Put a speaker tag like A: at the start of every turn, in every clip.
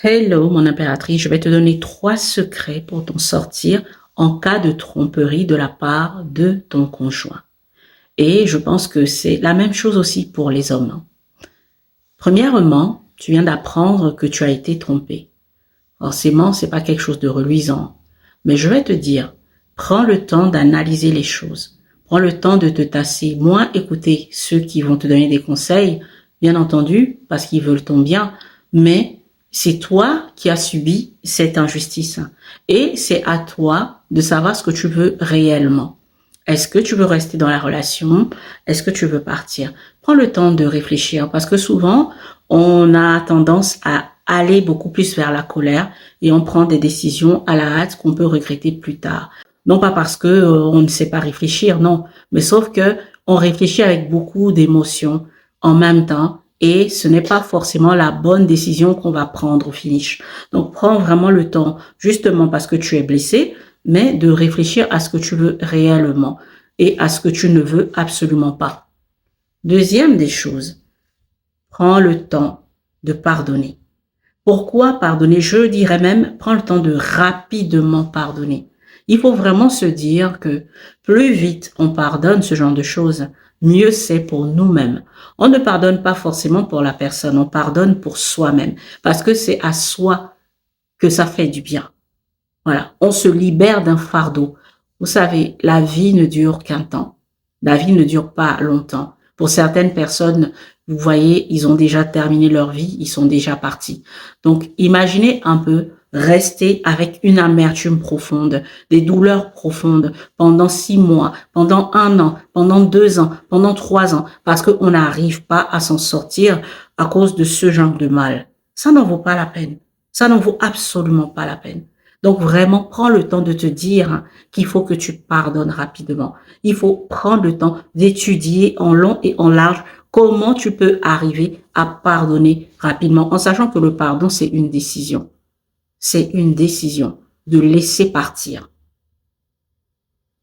A: Hello, mon impératrice, je vais te donner 3 secrets pour t'en sortir en cas de tromperie de la part de ton conjoint. Et je pense que c'est la même chose aussi pour les hommes. Premièrement, tu viens d'apprendre que tu as été trompé. Forcément, c'est pas quelque chose de reluisant. Mais je vais te dire, prends le temps d'analyser les choses. Prends le temps de te tasser, moins écouter ceux qui vont te donner des conseils, bien entendu, parce qu'ils veulent ton bien, mais c'est toi qui as subi cette injustice. Et c'est à toi de savoir ce que tu veux réellement. Est-ce que tu veux rester dans la relation? Est-ce que tu veux partir? Prends le temps de réfléchir parce que souvent, on a tendance à aller beaucoup plus vers la colère et on prend des décisions à la hâte qu'on peut regretter plus tard. Non pas parce que on ne sait pas réfléchir, non, mais sauf que on réfléchit avec beaucoup d'émotions en même temps et ce n'est pas forcément la bonne décision qu'on va prendre au finish. Donc prends vraiment le temps, justement parce que tu es blessé, mais de réfléchir à ce que tu veux réellement et à ce que tu ne veux absolument pas. Deuxième des choses, prends le temps de pardonner. Pourquoi pardonner? Je dirais même, prends le temps de rapidement pardonner. Il faut vraiment se dire que plus vite on pardonne ce genre de choses, mieux c'est pour nous-mêmes. On ne pardonne pas forcément pour la personne, on pardonne pour soi-même, parce que c'est à soi que ça fait du bien. Voilà, on se libère d'un fardeau. Vous savez, la vie ne dure qu'un temps. La vie ne dure pas longtemps. Pour certaines personnes, vous voyez, ils ont déjà terminé leur vie, ils sont déjà partis. Donc, imaginez un peu rester avec une amertume profonde, des douleurs profondes pendant 6 mois, pendant 1 an, pendant 2 ans, pendant 3 ans, parce qu'on n'arrive pas à s'en sortir à cause de ce genre de mal. Ça n'en vaut pas la peine. Ça n'en vaut absolument pas la peine. Donc vraiment, prends le temps de te dire qu'il faut que tu pardonnes rapidement. Il faut prendre le temps d'étudier en long et en large comment tu peux arriver à pardonner rapidement, en sachant que le pardon, c'est une décision. C'est une décision de laisser partir.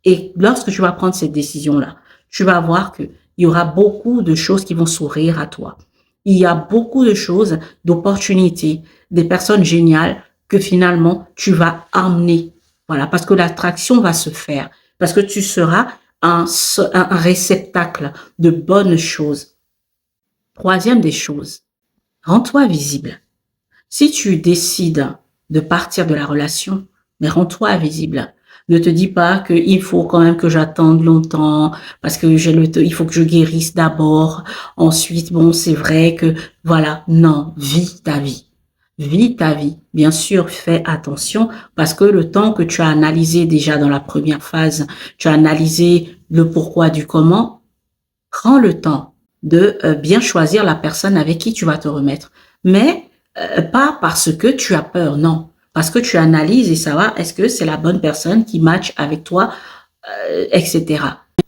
A: Et lorsque tu vas prendre cette décision-là, tu vas voir qu'il y aura beaucoup de choses qui vont s'ouvrir à toi. Il y a beaucoup de choses, d'opportunités, des personnes géniales que finalement tu vas amener. Voilà, parce que l'attraction va se faire, parce que tu seras un réceptacle de bonnes choses. Troisième des choses, rends-toi visible. Si tu décides de partir de la relation, mais rends-toi visible. Ne te dis pas qu'il faut quand même que j'attende longtemps parce que il faut que je guérisse d'abord. Ensuite, bon, c'est vrai que, voilà. Non, vis ta vie. Vis ta vie. Bien sûr, fais attention parce que le temps que tu as analysé déjà dans la première phase, tu as analysé le pourquoi du comment, prends le temps de bien choisir la personne avec qui tu vas te remettre. Mais pas parce que tu as peur, non. Parce que tu analyses et savoir est-ce que c'est la bonne personne qui match avec toi, etc.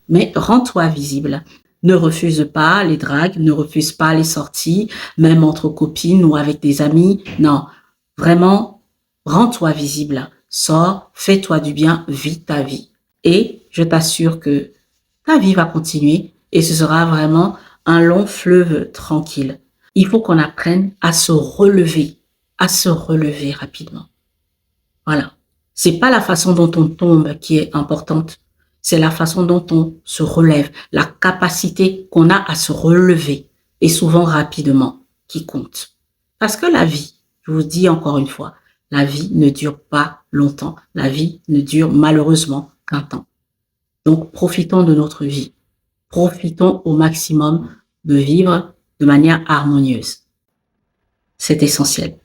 A: Mais rends-toi visible. Ne refuse pas les dragues, ne refuse pas les sorties, même entre copines ou avec des amis. Non, vraiment, rends-toi visible. Sors, fais-toi du bien, vis ta vie. Et je t'assure que ta vie va continuer et ce sera vraiment un long fleuve tranquille. Il faut qu'on apprenne à se relever rapidement. Voilà. C'est pas la façon dont on tombe qui est importante. C'est la façon dont on se relève, la capacité qu'on a à se relever et souvent rapidement qui compte. Parce que la vie, je vous dis encore une fois, la vie ne dure pas longtemps. La vie ne dure malheureusement qu'un temps. Donc, profitons de notre vie. Profitons au maximum de vivre de manière harmonieuse. C'est essentiel.